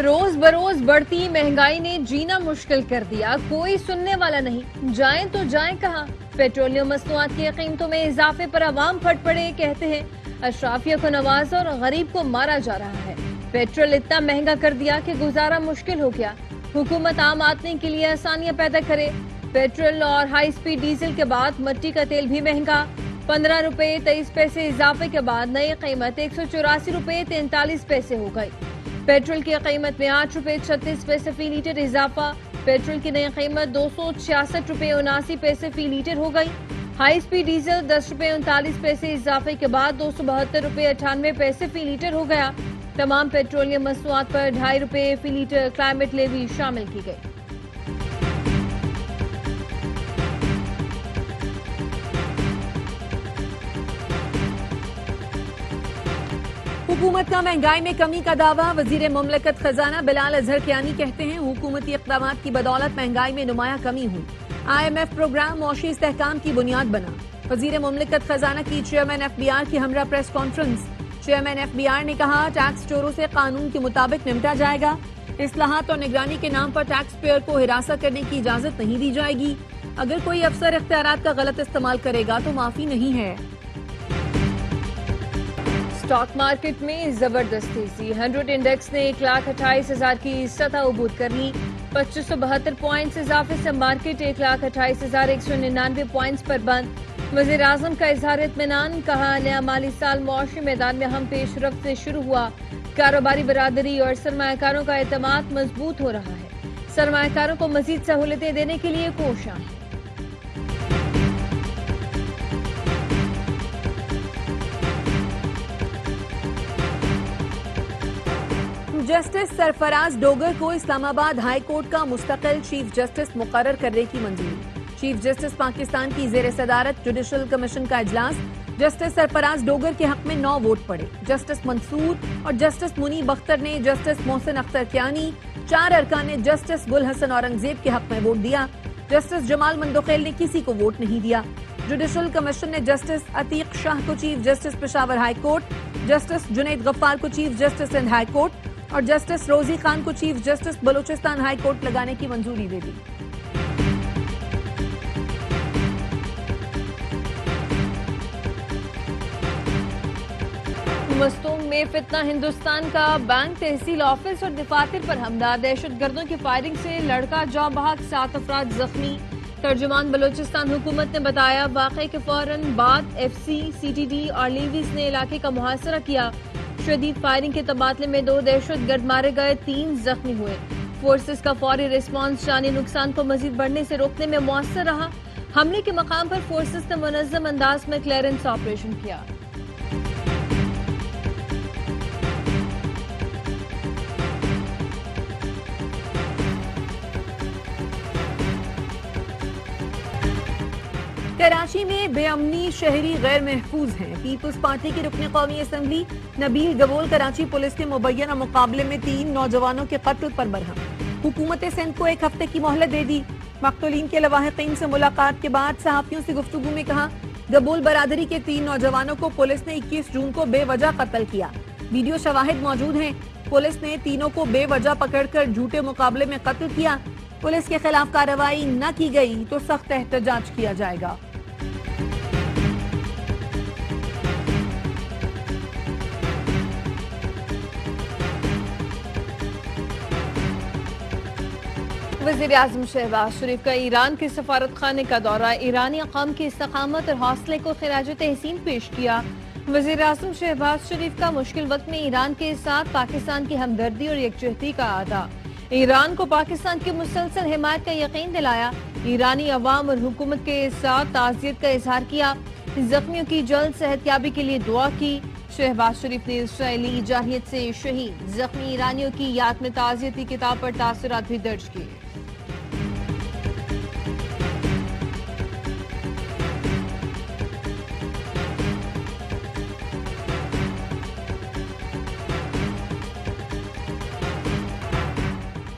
روز بروز بڑھتی مہنگائی نے جینا مشکل کر دیا، کوئی سننے والا نہیں، جائیں تو جائیں کہاں؟ پیٹرولیم مصنوعات کی قیمتوں میں اضافے پر عوام پھٹ پڑے، کہتے ہیں اشرافیہ کو نوازا اور غریب کو مارا جا رہا ہے۔ پیٹرول اتنا مہنگا کر دیا کہ گزارا مشکل ہو گیا۔ حکومت عام آدمی کے لیے آسانیاں پیدا کرے۔ پیٹرول اور ہائی سپیڈ ڈیزل کے بعد مٹی کا تیل بھی مہنگا، 15 روپے 23 پیسے اضافے کے بعد نئی قیمت 184 روپے 43 پیسے ہو گئی۔ پیٹرول کی قیمت میں 8 روپے 36 پیسے فی لیٹر اضافہ، پیٹرول کی نئی قیمت 266 روپے 79 پیسے فی لیٹر ہو گئی۔ ہائی سپیڈ ڈیزل 10 روپے 39 پیسے اضافے کے بعد 272 روپے 98 پیسے فی لیٹر ہو گیا۔ تمام پیٹرولیم مصنوعات پر 2.5 روپے فی لیٹر کلائمیٹ لیوی شامل کی گئی۔ حکومت کا مہنگائی میں کمی کا دعویٰ، وزیر مملکت خزانہ بلال اظہر کیانی کہتے ہیں حکومتی اقدامات کی بدولت مہنگائی میں نمایاں کمی ہوئی۔ IMF پروگرام معاشی استحکام کی بنیاد بنا۔ وزیر مملکت خزانہ کی چیئرمین FBR کی ہمراہ پریس کانفرنس۔ چیئرمین FBR نے کہا ٹیکس چوروں سے قانون کے مطابق نمٹا جائے گا۔ اصلاحات اور نگرانی کے نام پر ٹیکس پیئر کو ہراساں کرنے کی اجازت نہیں دی جائے گی۔ اگر کوئی افسر اختیارات کا غلط استعمال کرے گا تو معافی نہیں ہے۔ اسٹاک مارکیٹ میں زبردست تیزی، 100 انڈیکس نے 1,28,000 کی سطح عبور کر لی، 2572 پوائنٹس اضافے سے مارکیٹ 1,28,199 پوائنٹس پر بند۔ وزیر اعظم کا اظہار اطمینان، کہا نیا مالی سال معاشی میدان میں اہم پیش رفت سے شروع ہوا، کاروباری برادری اور سرمایہ کاروں کا اعتماد مضبوط ہو رہا ہے، سرمایہ کاروں کو مزید سہولتیں دینے کے لیے کوشاں ہیں۔ جسٹس سرفراز ڈوگر کو اسلام آباد ہائی کورٹ کا مستقل چیف جسٹس مقرر کرنے کی منظوری۔ چیف جسٹس پاکستان کی زیر صدارت جوڈیشل کمیشن کا اجلاس، جسٹس سرفراز ڈوگر کے حق میں 9 ووٹ پڑے۔ جسٹس منصور اور جسٹس منیب اختر نے جسٹس محسن اختر کیانی، 4 ارکان نے جسٹس گل حسن اورنگزیب کے حق میں ووٹ دیا۔ جسٹس جمال مندوخیل نے کسی کو ووٹ نہیں دیا۔ جوڈیشل کمیشن نے جسٹس عتیق شاہ کو chief justice Peshawar high court, justice Junaid Ghaffar کو chief justice Sindh high court اور جسٹس روزی خان کو chief justice Balochistan high court لگانے کی منظوری دے دی۔ مستونگ میں فتنہ، ہندوستان کا بینک، تحصیل آفس اور دفاتر پر حملہ، دہشت گردوں کی فائرنگ سے لڑکا جاں بحق، 7 افراد زخمی۔ ترجمان بلوچستان حکومت نے بتایا واقعے کے فوراً بعد FC، CTD اور لیویز نے علاقے کا محاصرہ کیا۔ شدید فائرنگ کے تبادلے میں 2 دہشت گرد مارے گئے، 3 زخمی ہوئے۔ فورسز کا فوری ریسپانس جانی نقصان کو مزید بڑھنے سے روکنے میں مؤثر رہا۔ حملے کے مقام پر فورسز نے منظم انداز میں کلیئرنس آپریشن کیا۔ کراچی میں بے امنی، شہری غیر محفوظ ہیں۔ پیپلز پارٹی کی رکن قومی اسمبلی نبیل گبول کراچی پولیس کے مبینہ مقابلے میں 3 نوجوانوں کے قتل پر برہم۔ حکومت سندھ کو 1 ہفتے کی مہلت دے دی۔ مقتولین کے لواحقین سے ملاقات کے بعد صحافیوں سے گفتگو میں کہا گبول برادری کے 3 نوجوانوں کو پولیس نے 21 جون کو بے وجہ قتل کیا۔ ویڈیو شواہد موجود ہیں۔ پولیس نے تینوں کو بے وجہ پکڑ کر جھوٹے مقابلے میں قتل کیا۔ پولیس کے خلاف کارروائی نہ کی گئی تو سخت احتجاج کیا جائے گا۔ وزیر اعظم شہباز شریف کا ایران کے سفارت خانے کا دورہ، ایرانی اقوام کی استقامت اور حوصلے کو خراج تحسین پیش کیا۔ وزیر اعظم شہباز شریف کا مشکل وقت میں ایران کے ساتھ پاکستان کی ہمدردی اور یکجہتی کا اعادہ، ایران کو پاکستان کی مسلسل حمایت کا یقین دلایا، ایرانی عوام اور حکومت کے ساتھ تعزیت کا اظہار کیا، زخمیوں کی جلد صحت یابی کے لیے دعا کی۔ شہباز شریف نے اسرائیلی جارحیت سے شہید زخمی ایرانیوں کی یاد میں تعزیتی کتاب پر تاثرات بھی درج کیے۔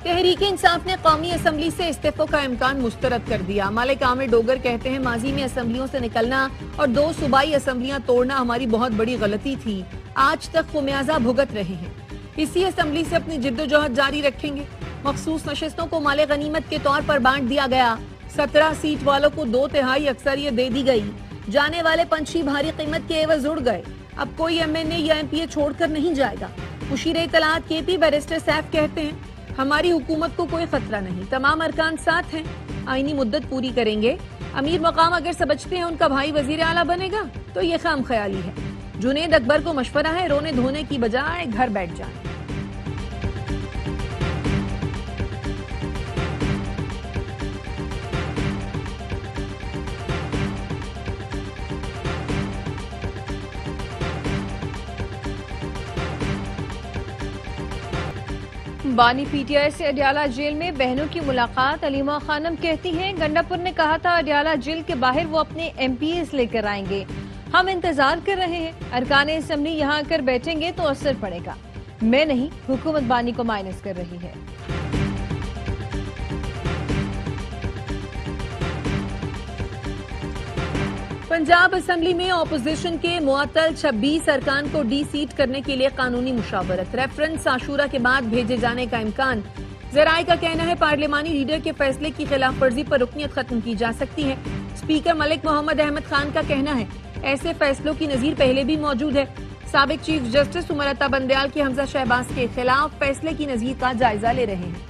تحریک انصاف نے قومی اسمبلی سے استعفوں کا امکان مسترد کر دیا۔ مالک عامر ڈوگر کہتے ہیں ماضی میں اسمبلیوں سے نکلنا اور 2 صوبائی اسمبلیاں توڑنا ہماری بہت بڑی غلطی تھی، آج تک خمیازہ بھگت رہے ہیں۔ اسی اسمبلی سے اپنی جدوجہد جاری رکھیں گے۔ مخصوص نشستوں کو مال غنیمت کے طور پر بانٹ دیا گیا۔ 17 سیٹ والوں کو 2/3 اکثریت دے دی گئی۔ جانے والے پنچھی بھاری قیمت کے عوض اڑ گئے۔ اب کوئی ایم این اے یا ایم پی اے چھوڑ کر نہیں جائے گا۔ مشیر اطلاعات کے پی بیرسٹر سیف کہتے ہیں ہماری حکومت کو کوئی خطرہ نہیں، تمام ارکان ساتھ ہیں، آئینی مدت پوری کریں گے۔ امیر مقام اگر سمجھتے ہیں ان کا بھائی وزیر اعلیٰ بنے گا تو یہ خام خیالی ہے۔ جنید اکبر کو مشورہ ہے رونے دھونے کی بجائے گھر بیٹھ جائیں۔ بانی پی ٹی آئی سے اڈیالہ جیل میں بہنوں کی ملاقات۔ علیمہ خانم کہتی ہیں گنڈا پور نے کہا تھا اڈیالہ جیل کے باہر وہ اپنے ایم پی ایز لے کر آئیں گے، ہم انتظار کر رہے ہیں، ارکان اسمبلی یہاں آ کر بیٹھیں گے تو اثر پڑے گا، میں نہیں، حکومت بانی کو مائنس کر رہی ہے۔ پنجاب اسمبلی میں اپوزیشن کے معطل 26 ارکان کو ڈی سیٹ کرنے کے لیے قانونی مشاورت، ریفرنس عاشورہ کے بعد بھیجے جانے کا امکان۔ ذرائع کا کہنا ہے پارلیمانی لیڈر کے فیصلے کی خلاف ورزی پر رکنیت ختم کی جا سکتی ہے۔ اسپیکر ملک محمد احمد خان کا کہنا ہے ایسے فیصلوں کی نظیر پہلے بھی موجود ہے۔ سابق چیف جسٹس عمر عطا بندیال کی حمزہ شہباز کے خلاف فیصلے کی نظیر کا جائزہ لے رہے ہیں۔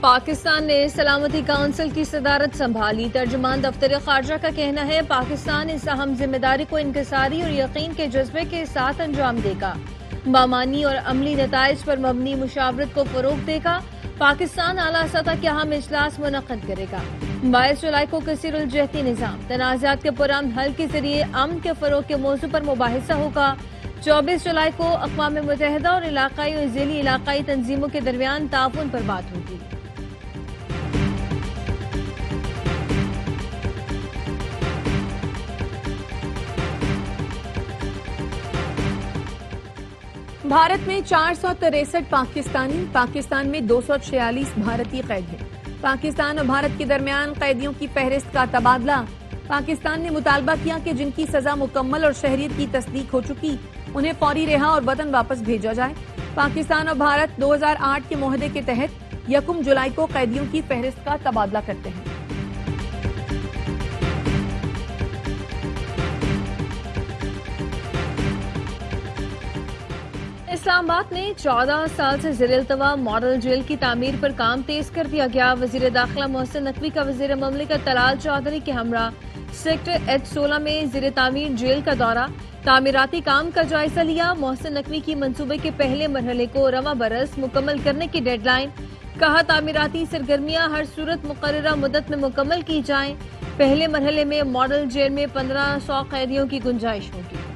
پاکستان نے سلامتی کونسل کی صدارت سنبھالی۔ ترجمان دفتر خارجہ کا کہنا ہے پاکستان اس اہم ذمہ داری کو انکساری اور یقین کے جذبے کے ساتھ انجام دے گا، بامانی اور عملی نتائج پر مبنی مشاورت کو فروغ دے گا۔ پاکستان اعلیٰ سطح کے اہم اجلاس منعقد کرے گا۔ 22 جولائی کو کثیر الجہتی نظام تنازعات کے پرامن حل کے ذریعے امن کے فروغ کے موضوع پر مباحثہ ہوگا۔ 24 جولائی کو اقوام متحدہ اور علاقائی اور ذیلی علاقائی تنظیموں کے درمیان تعاون پر بات ہوگی۔ بھارت میں 463 پاکستانی، پاکستان میں 246 بھارتی قید ہیں۔ پاکستان اور بھارت کے درمیان قیدیوں کی فہرست کا تبادلہ۔ پاکستان نے مطالبہ کیا کہ جن کی سزا مکمل اور شہریت کی تصدیق ہو چکی انہیں فوری رہا اور وطن واپس بھیجا جائے۔ پاکستان اور بھارت 2008 کے معاہدے کے تحت 1 جولائی کو قیدیوں کی فہرست کا تبادلہ کرتے ہیں۔ اسلام آباد میں 14 سال سے زیر التواء ماڈل جیل کی تعمیر پر کام تیز کر دیا گیا۔ وزیر داخلہ محسن نقوی کا وزیر مملکت طلال چودھری کے ہمراہ سیکٹر H16 میں زیر تعمیر جیل کا دورہ، تعمیراتی کام کا جائزہ لیا۔ محسن نقوی کی منصوبے کے پہلے مرحلے کو رواں برس مکمل کرنے کی ڈیڈ لائن، کہا تعمیراتی سرگرمیاں ہر صورت مقررہ مدت میں مکمل کی جائیں۔ پہلے مرحلے میں ماڈل جیل میں 1500 قیدیوں کی گنجائش ہوگی۔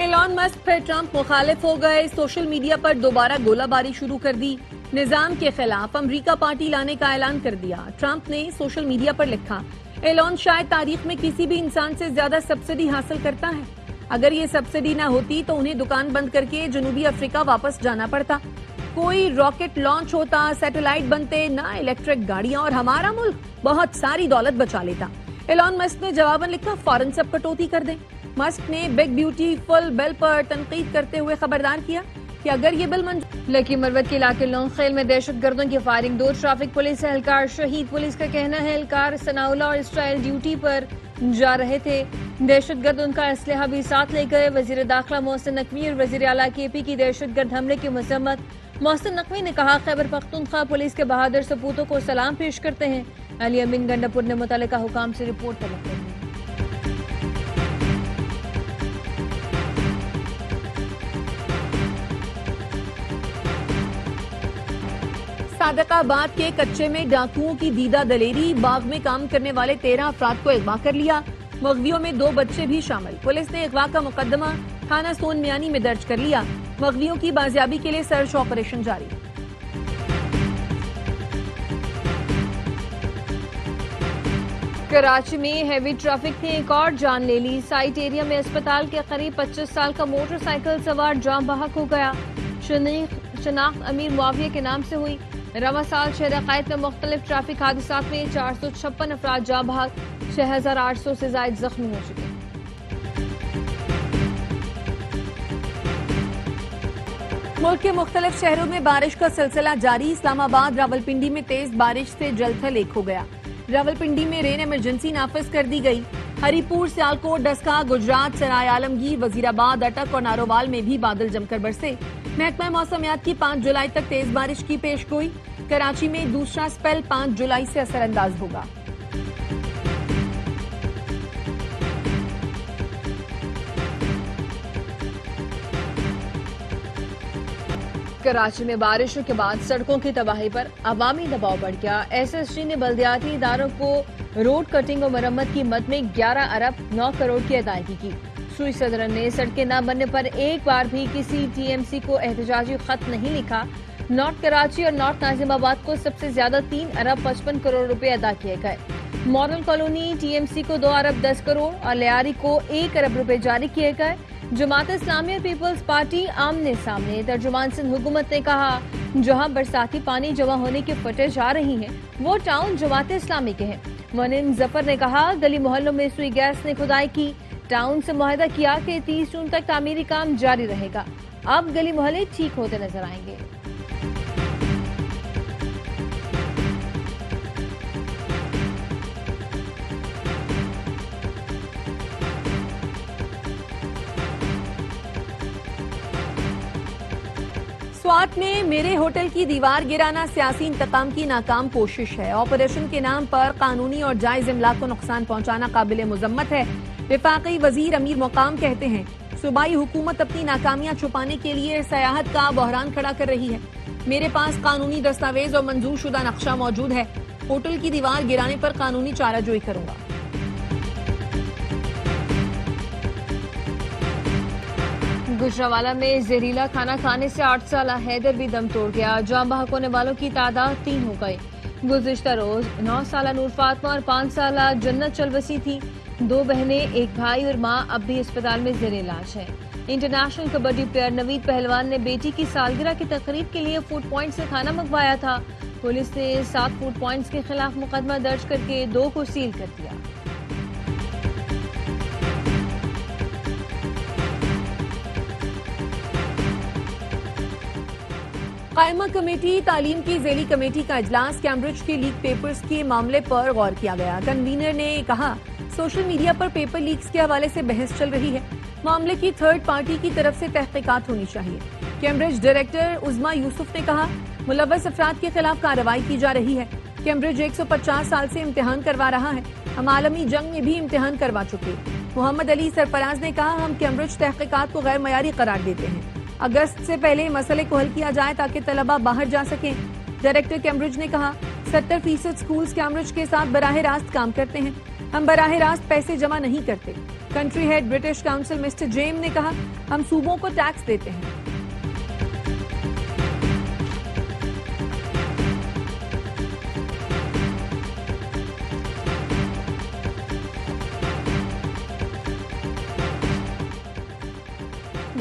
ایلان مسک پھر ٹرمپ مخالف ہو گئے، سوشل میڈیا پر دوبارہ گولہ باری شروع کر دی، نظام کے خلاف امریکہ پارٹی لانے کا اعلان کر دیا۔ ٹرمپ نے سوشل میڈیا پر لکھا ایلان شاید تاریخ میں کسی بھی انسان سے زیادہ سبسڈی حاصل کرتا ہے، اگر یہ سبسڈی نہ ہوتی تو انہیں دکان بند کر کے جنوبی افریقہ واپس جانا پڑتا، کوئی راکٹ لانچ ہوتا، سیٹلائٹ بنتے، نہ الیکٹرک گاڑیاں، اور ہمارا ملک بہت ساری دولت بچا لیتا۔ ایلان مسک نے جواباً لکھا فوراً سب کٹوتی کر دیں۔ مسک نے بگ بیوٹیفل بل پر تنقید کرتے ہوئے خبردار کیا کہ اگر یہ بل لکی مروت کے علاقے لونگ خیل میں دہشت گردوں کی فائرنگ، 2 ٹریفک پولیس اہلکار شہید۔ پولیس کا کہنا ہے اہلکار ثناء اللہ اور اسرائیل ڈیوٹی پر جا رہے تھے، دہشت گرد ان کا اسلحہ بھی ساتھ لے گئے۔ وزیر داخلہ محسن نقوی اور وزیر اعلیٰ کے پی کی دہشت گرد حملے کی مذمت۔ محسن نقوی نے کہا خیبر پختونخوا پولیس کے بہادر سپوتوں کو سلام پیش کرتے ہیں۔ علی امین گنڈا پور نے متعلقہ حکام سے رپورٹ طلب کر دی۔ صادق آباد کے کچے میں ڈاکوؤں کی دیدہ دلیری، باغ میں کام کرنے والے 13 افراد کو اغوا کر لیا، مغویوں میں 2 بچے بھی شامل۔ پولیس نے اغوا کا مقدمہ تھانہ سون میانی میں درج کر لیا، مغویوں کی بازیابی کے لیے سرچ آپریشن جاری۔ کراچی میں ہیوی ٹریفک نے ایک اور جان لے لی. سائٹ ایریا میں اسپتال کے قریب 25 سال کا موٹر سائیکل سوار جاں بحق ہو گیا. شناخت امیر معاویہ کے نام سے ہوئی. رواں سال شہر قائد میں مختلف ٹریفک حادثات میں 456 افراد جاں بحق، 6800 سے زائد زخمی ہو چکے. ملک کے مختلف شہروں میں بارش کا سلسلہ جاری. اسلام آباد راولپنڈی میں تیز بارش سے جل تھل ایک ہو گیا. راولپنڈی میں رین ایمرجنسی نافذ کر دی گئی. ہری پور، سیالکوٹ، ڈسکا، گجرات، سرائے عالمگیر، وزیر آباد، اٹک اور نارووال میں بھی بادل جم کر برسے. محکمہ موسمیات کی 5 جولائی تک تیز بارش کی پیش گوئی. کراچی میں دوسرا سپیل 5 جولائی سے اثر انداز ہوگا. کراچی میں بارشوں کے بعد سڑکوں کی تباہی پر عوامی دباؤ بڑھ گیا. ایس ایس ٹی نے بلدیاتی اداروں کو روڈ کٹنگ و مرمت کی مد میں 11 ارب 9 کروڑ کی ادائیگی کی. سوئی صدرن نے سڑکیں نہ بننے پر ایک بار بھی کسی ٹی ایم سی کو احتجاجی خط نہیں لکھا. نارتھ کراچی اور نارتھ ناظم آباد کو سب سے زیادہ 3 ارب 55 کروڑ روپے ادا کیے گئے. Model colony T M C کو 2 ارب 10 کروڑ اور لیاری کو 1 ارب روپے جاری کیے گئے. جماعت اسلامی اور پیپلز پارٹی آمنے سامنے. ترجمان سندھ حکومت نے کہا جہاں برساتی پانی جمع ہونے کی فوٹیج آ رہی ہیں وہ ٹاؤن جماعت اسلامی کے ہیں. منیم ظفر نے کہا گلی محلوں میں سوئی گیس نے کھدائی کی. ٹاؤن سے معاہدہ کیا کہ 30 جون تک تعمیری کام جاری رہے گا. اب گلی محلے ٹھیک ہوتے نظر آئیں گے. سوات میں میرے ہوٹل کی دیوار گرانا سیاسی انتقام کی ناکام کوشش ہے. آپریشن کے نام پر قانونی اور جائز املاک کو نقصان پہنچانا قابل مذمت ہے. وفاقی وزیر امیر مقام کہتے ہیں صوبائی حکومت اپنی ناکامیاں چھپانے کے لیے سیاحت کا بحران کھڑا کر رہی ہے. میرے پاس قانونی دستاویز اور منظور شدہ نقشہ موجود ہے. ہوٹل کی دیوار گرانے پر قانونی چارہ جوئی کروں گا. گجرانوالہ میں زہریلا کھانا کھانے سے 8 سالہ حیدر بھی دم توڑ گیا. جاں بحق ہونے والوں کی تعداد 3 ہو گئی. گزشتہ روز 9 سالہ نور فاطمہ اور 5 سالہ جنت چلوسی تھی. 2 بہنیں، ایک بھائی اور ماں اب بھی اسپتال میں زیر علاج ہے. انٹرنیشنل کبڈی پلیئر نوید پہلوان نے بیٹی کی سالگرہ کی تقریب کے لیے فوڈ پوائنٹ سے کھانا منگوایا تھا. پولیس نے 7 فوڈ پوائنٹس کے خلاف مقدمہ درج کر کے 2 کو سیل کر دیا. قائمہ کمیٹی تعلیم کی ذیلی کمیٹی کا اجلاس. کیمبرج کے لیک پیپرز کے معاملے پر غور کیا گیا. کنوینر نے کہا سوشل میڈیا پر پیپر لیکس کے حوالے سے بحث چل رہی ہے. معاملے کی تھرڈ پارٹی کی طرف سے تحقیقات ہونی چاہیے. کیمبرج ڈائریکٹر عظما یوسف نے کہا ملوث افراد کے خلاف کارروائی کی جا رہی ہے. کیمبرج 150 سال سے امتحان کروا رہا ہے. ہم عالمی جنگ میں بھی امتحان کروا چکے. محمد علی سرفراز نے کہا ہم کیمبرج تحقیقات کو غیر معیاری قرار دیتے ہیں. اگست سے پہلے مسئلے کو حل کیا جائے تاکہ طلبہ باہر جا سکیں. ڈائریکٹر کیمبرج نے کہا 70% سکولز کیمبرج کے ساتھ براہ راست کام کرتے ہیں. ہم براہ راست پیسے جمع نہیں کرتے. Country head British Council mister Jim نے کہا ہم صوبوں کو ٹیکس دیتے ہیں.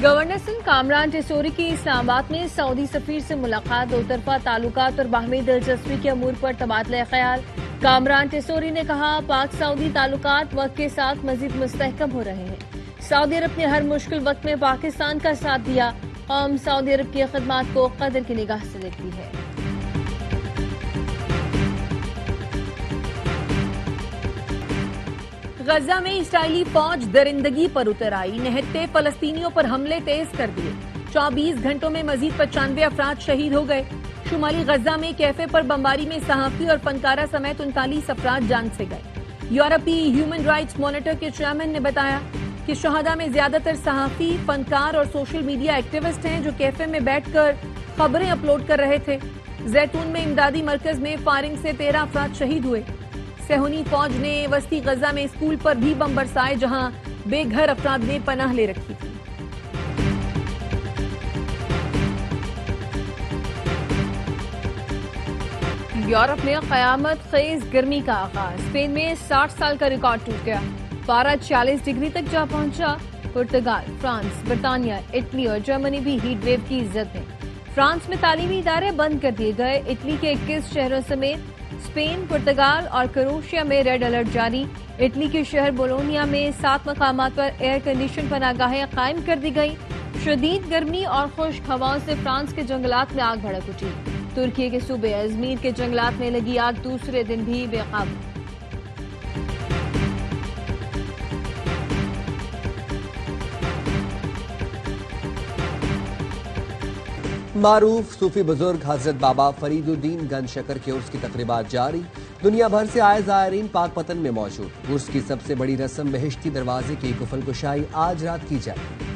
گورنر سندھ کامران ٹیسوری کی اسلام آباد میں سعودی سفیر سے ملاقات. 2 طرفہ تعلقات اور باہمی دلچسپی کے امور پر تبادلہ خیال. کامران ٹیسوری نے کہا پاک سعودی تعلقات وقت کے ساتھ مزید مستحکم ہو رہے ہیں. سعودی عرب نے ہر مشکل وقت میں پاکستان کا ساتھ دیا. قوم سعودی عرب کی خدمات کو قدر کی نگاہ سے دیکھتی ہے. غزہ میں اسرائیلی فوج درندگی پر اتر آئی. نہتے فلسطینیوں پر حملے تیز کر دیے. 24 گھنٹوں میں مزید 95 افراد شہید ہو گئے. شمالی غزہ میں کیفے پر بمباری میں صحافی اور فنکارہ سمیت 39 افراد جان سے گئے. یورپی ہیومن رائٹس مانیٹر کے چیئرمین نے بتایا کہ شہداء میں زیادہ تر صحافی، فنکار اور سوشل میڈیا ایکٹیوسٹ ہیں جو کیفے میں بیٹھ کر خبریں اپلوڈ کر رہے تھے. زیتون میں امدادی مرکز میں فائرنگ سے 13 افراد شہید ہوئے. صہیونی فوج نے وسطی غزہ میں اسکول پر بھی بم برسائے جہاں بے گھر افراد نے پناہ لے رکھی تھی. یورپ میں قیامت خیز گرمی کا آغاز، اسپین میں 60 سال کا ریکارڈ ٹوٹ گیا، پارہ 40 ڈگری تک جا پہنچا۔ پرتگال، فرانس، برطانیہ، اٹلی اور جرمنی بھی ہیٹ ویو کی زد میں۔ فرانس میں تعلیمی ادارے بند کر دیے گئے، اٹلی کے 21 شہروں سمیت اسپین، پرتگال اور کروشیا میں ریڈ الرٹ جاری۔ اٹلی کے شہر بولونیا میں 7 مقامات پر ایئر کنڈیشن پناہگاہیں قائم کر دی گئیں۔ شدید گرمی اور خشک ہواؤں سے فرانس کے جنگلات میں آگ بھڑک اٹھی۔ ترکی کے صوبے ازمیر کے جنگلات میں لگی آگ دوسرے دن بھی بے قابو۔ معروف صوفی بزرگ حضرت بابا فرید الدین گنج شکر کے عرس کی تقریبات جاری، دنیا بھر سے آئے زائرین پاک پتن میں موجود۔ عرس کی سب سے بڑی رسم بہشتی دروازے کی قفل کشائی آج رات کی جائے۔